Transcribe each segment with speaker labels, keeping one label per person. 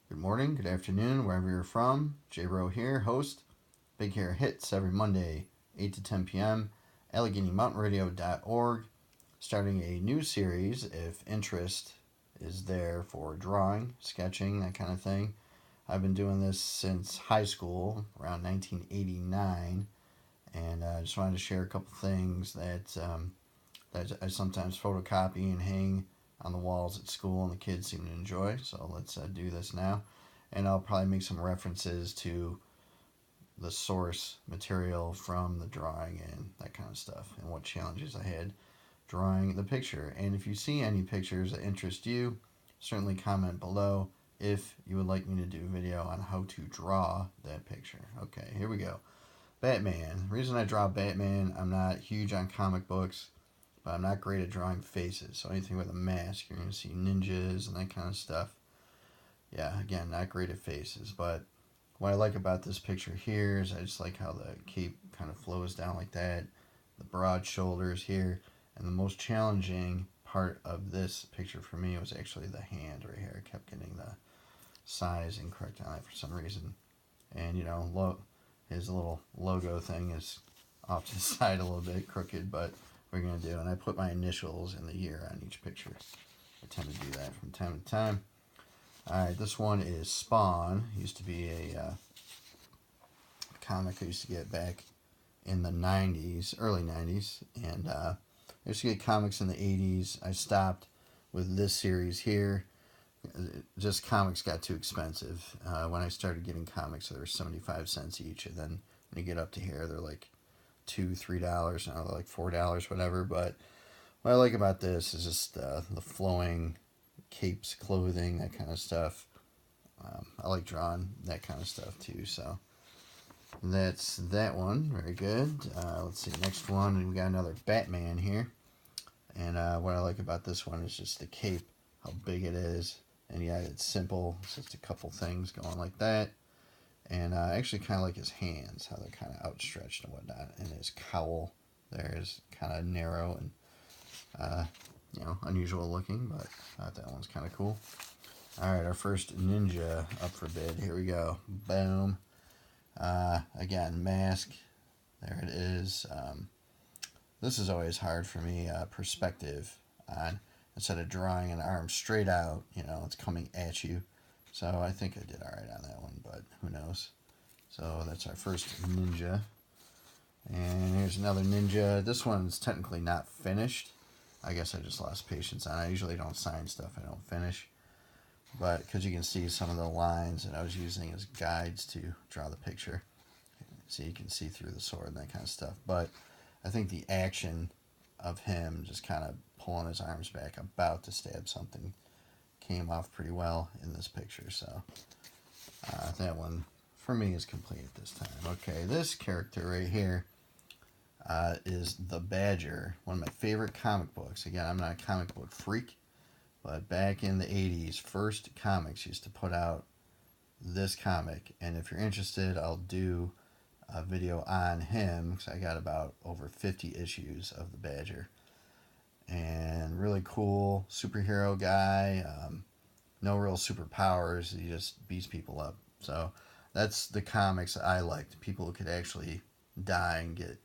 Speaker 1: Good morning, good afternoon, wherever you're from. J Rowe here, host. Big Hair Hits every Monday, 8 to 10 p.m. AlleghenyMountainRadio.org. Starting a new series if interest is there for drawing, sketching, that kind of thing. I've been doing this since high school, around 1989, and I just wanted to share a couple things that I sometimes photocopy and hang on the walls at school, and the kids seem to enjoy. So let's do this now, and I'll probably make some references to the source material from the drawing and that kind of stuff, and what challenges I had drawing the picture. And if you see any pictures that interest you, certainly comment below if you would like me to do a video on how to draw that picture. Okay, here we go. Batman. The reason I draw Batman, I'm not huge on comic books, but I'm not great at drawing faces. So anything with a mask, you're going to see ninjas and that kind of stuff. Yeah, again, not great at faces. But what I like about this picture here is I just like how the cape kind of flows down like that, the broad shoulders here. And the most challenging part of this picture for me was actually the hand right here. I kept getting the size incorrect on it for some reason. And, his little logo thing is off to the side a little bit, crooked, but we're going to do. And I put my initials and the year on each picture. I tend to do that from time to time. Alright, this one is Spawn. It used to be a comic I used to get back in the 90s, early 90s. And I used to get comics in the 80s. I stopped with this series here. Just comics got too expensive. When I started getting comics, they were 75 cents each. And then when you get up to here, they're like $2, $3. Now they're like $4, whatever. But what I like about this is just the flowing capes, clothing, that kind of stuff. I like drawing that kind of stuff too. So that's that one. Very good. Let's see, next one. We got another Batman here. And what I like about this one is just the cape, how big it is. And yeah, it's simple. It's just a couple things going like that. And I actually kind of like his hands, how they're kind of outstretched and whatnot. And his cowl there is kind of narrow and, unusual looking, but I thought that one's kind of cool. All right, our first ninja up for bid. Here we go. Boom. Again, mask. There it is. This is always hard for me, perspective on, instead of drawing an arm straight out, it's coming at you. So I think I did all right on that one, but who knows. So that's our first ninja. And here's another ninja. This one's technically not finished. I guess I just lost patience on it. I usually don't sign stuff I don't finish. But because you can see some of the lines that I was using as guides to draw the picture. So you can see through the sword and that kind of stuff. But I think the action of him just kind of pulling his arms back about to stab something came off pretty well in this picture. So that one for me is complete at this time. Okay, this character right here is the Badger, one of my favorite comic books. Again, I'm not a comic book freak, but back in the 80s, First Comics used to put out this comic. And if you're interested, I'll do a video on him because I got about over 50 issues of the Badger. And really cool superhero guy. No real superpowers. He just beats people up. So that's the comics I liked. People who could actually die and get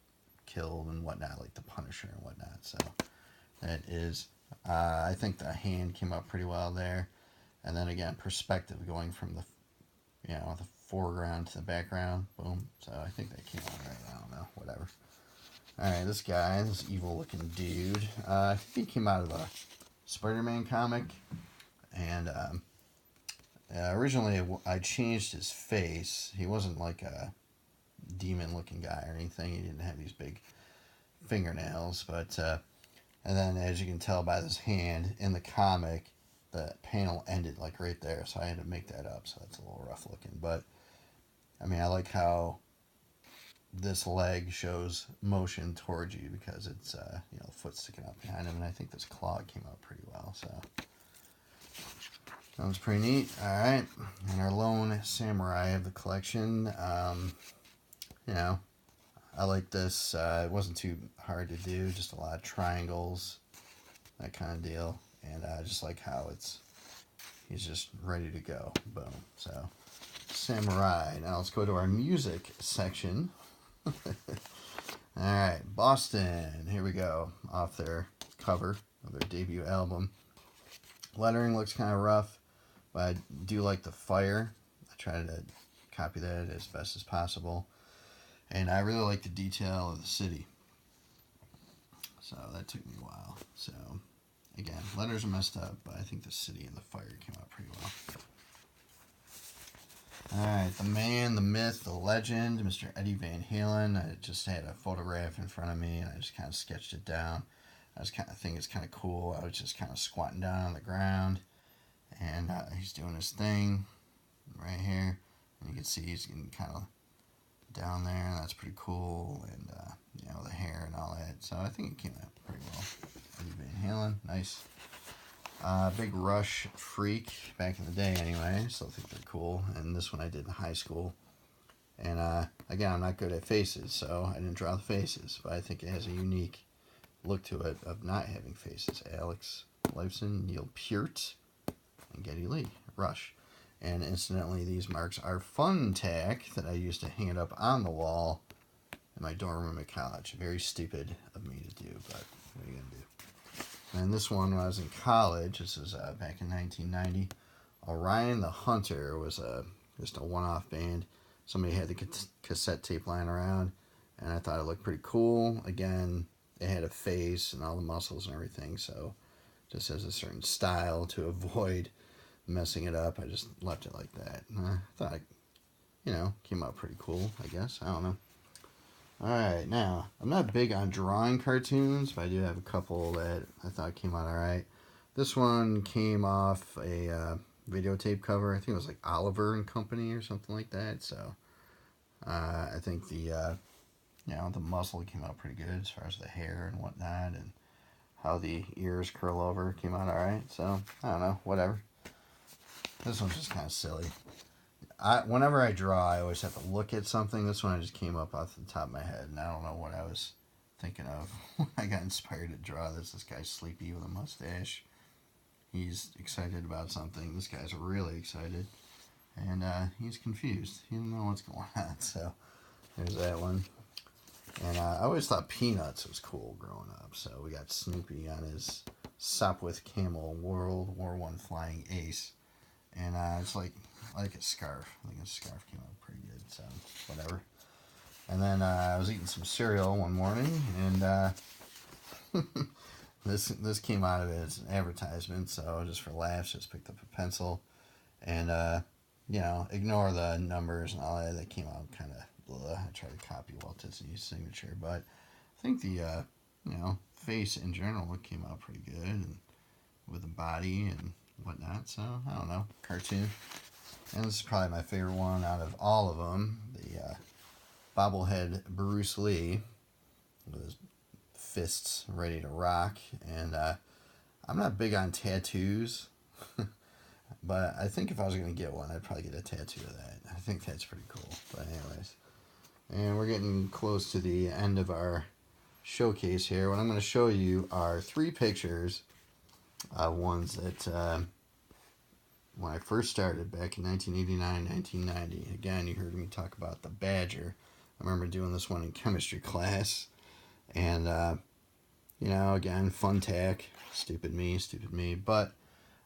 Speaker 1: killed and whatnot, like the Punisher and whatnot. So that is, I think the hand came up pretty well there. And then again, perspective going from the foreground to the background. Boom. So I think that came out right. I don't know. Whatever. Alright, this guy, this evil looking dude, he came out of a Spider-Man comic. And originally I changed his face. He wasn't like a demon looking guy or anything. He didn't have these big fingernails. But, and then as you can tell by this hand in the comic, the panel ended like right there. So I had to make that up. So that's a little rough looking. But, I mean, I like how this leg shows motion towards you because it's, the foot sticking out behind him. And I think this claw came out pretty well. So that was pretty neat. Alright. And our lone samurai of the collection. I like this. It wasn't too hard to do. Just a lot of triangles. That kind of deal. And I just like how it's, he's just ready to go. Boom. So, Samurai. Now let's go to our music section. Alright, Boston. Here we go. Off their cover of their debut album. Lettering looks kind of rough, but I do like the fire. I try to copy that as best as possible. And I really like the detail of the city. So that took me a while. So, again, letters are messed up, but I think the city and the fire came out pretty well. Alright, the man, the myth, the legend, Mr. Eddie Van Halen. I just had a photograph in front of me, and I just kind of sketched it down. I think it's kind of cool. I was just kind of squatting down on the ground, and he's doing his thing right here. And you can see he's getting kind of down there, and that's pretty cool. And, the hair and all that. So I think it came out pretty well. Eddie Van Halen, nice. Big Rush freak back in the day anyway. Still think they're cool. And this one I did in high school. And again, I'm not good at faces, so I didn't draw the faces. But I think it has a unique look to it of not having faces. Alex Lifeson, Neil Peart, and Geddy Lee. Rush. And incidentally, these marks are fun tack that I used to hang it up on the wall in my dorm room at college. Very stupid of me to do, but what are you going to do? And this one, when I was in college, this was back in 1990, Orion the Hunter was just a one-off band. Somebody had the cassette tape lying around, and I thought it looked pretty cool. Again, it had a face and all the muscles and everything, so just as a certain style to avoid messing it up, I just left it like that. And I thought it, came out pretty cool, I guess. I don't know. Alright, now, I'm not big on drawing cartoons, but I do have a couple that I thought came out alright. This one came off a videotape cover. I think it was like Oliver and Company or something like that. So, I think the muscle came out pretty good as far as the hair and whatnot, and how the ears curl over came out alright. So, I don't know, whatever. This one's just kind of silly. Whenever I draw, I always have to look at something. This one I just came up off the top of my head, and I don't know what I was thinking of when I got inspired to draw this. This guy's sleepy with a mustache. He's excited about something. This guy's really excited, and he's confused. He doesn't know what's going on, so there's that one. And I always thought Peanuts was cool growing up, so we got Snoopy on his Sopwith Camel World War I flying ace, and it's like a scarf. I think a scarf came out pretty good, so whatever. And then I was eating some cereal one morning, and this came out of it as an advertisement, so just for laughs, just picked up a pencil, and ignore the numbers and all that. That came out kind of blah. I tried to copy Walt Disney's signature, but I think the face in general came out pretty good, and with the body and whatnot. So I don't know, cartoon. And this is probably my favorite one out of all of them. The bobblehead Bruce Lee with his fists ready to rock. And I'm not big on tattoos, but I think if I was going to get one, I'd probably get a tattoo of that. I think that's pretty cool. But anyways, and we're getting close to the end of our showcase here. What I'm going to show you are 3 pictures, ones that when I first started back in 1989, 1990. Again, you heard me talk about the Badger. I remember doing this one in chemistry class. And, again, fun tack. Stupid me. But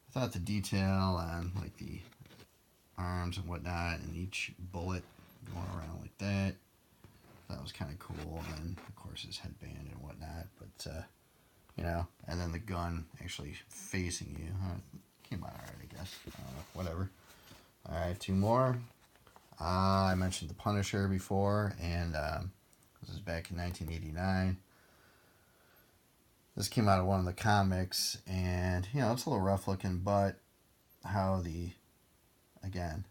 Speaker 1: I thought the detail on, like, the arms and whatnot, and each bullet going around like that, that was kind of cool. And then, of course, his headband and whatnot. But, and then the gun actually facing you. Came out alright, I guess. Whatever. Alright, 2 more. I mentioned The Punisher before, and this is back in 1989. This came out of one of the comics, and, it's a little rough looking, but how the, again,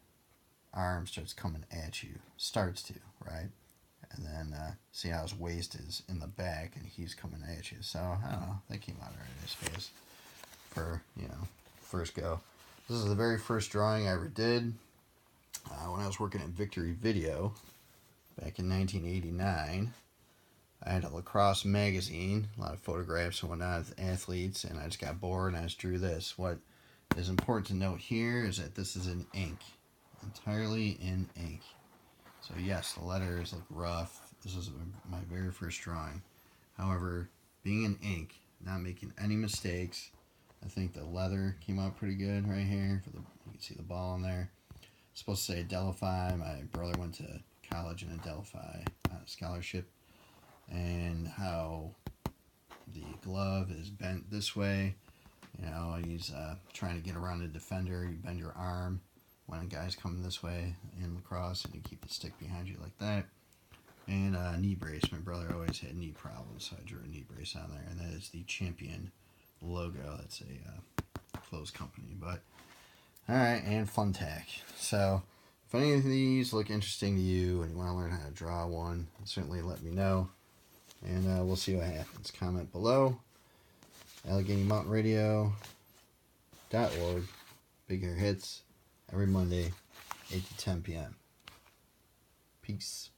Speaker 1: arm starts coming at you. Starts to, right? And then see how his waist is in the back, and he's coming at you. So, I don't know. That came out alright, I suppose. For, first go. This is the very first drawing I ever did when I was working at Victory Video back in 1989. I had a lacrosse magazine, a lot of photographs and whatnot of athletes, and I just got bored and I just drew this. What is important to note here is that this is in ink, entirely in ink. So yes, the letters look rough. This was my very first drawing. However, being in ink, not making any mistakes, I think the leather came out pretty good right here. You can see the ball in there. It's supposed to say Adelphi. My brother went to college in Adelphi on a scholarship, and how the glove is bent this way. You know, he's trying to get around a defender. You bend your arm when a guy's coming this way in lacrosse, and you keep the stick behind you like that. And knee brace. My brother always had knee problems, so I drew a knee brace on there, and that is the Champion logo. That's a clothes company, but all right. And Fun Tack. So if any of these look interesting to you and you want to learn how to draw one, certainly let me know, and we'll see what happens. Comment below. AlleghenyMountainRadio.org. Big Hair Hits every Monday, 8 to 10 p.m. Peace.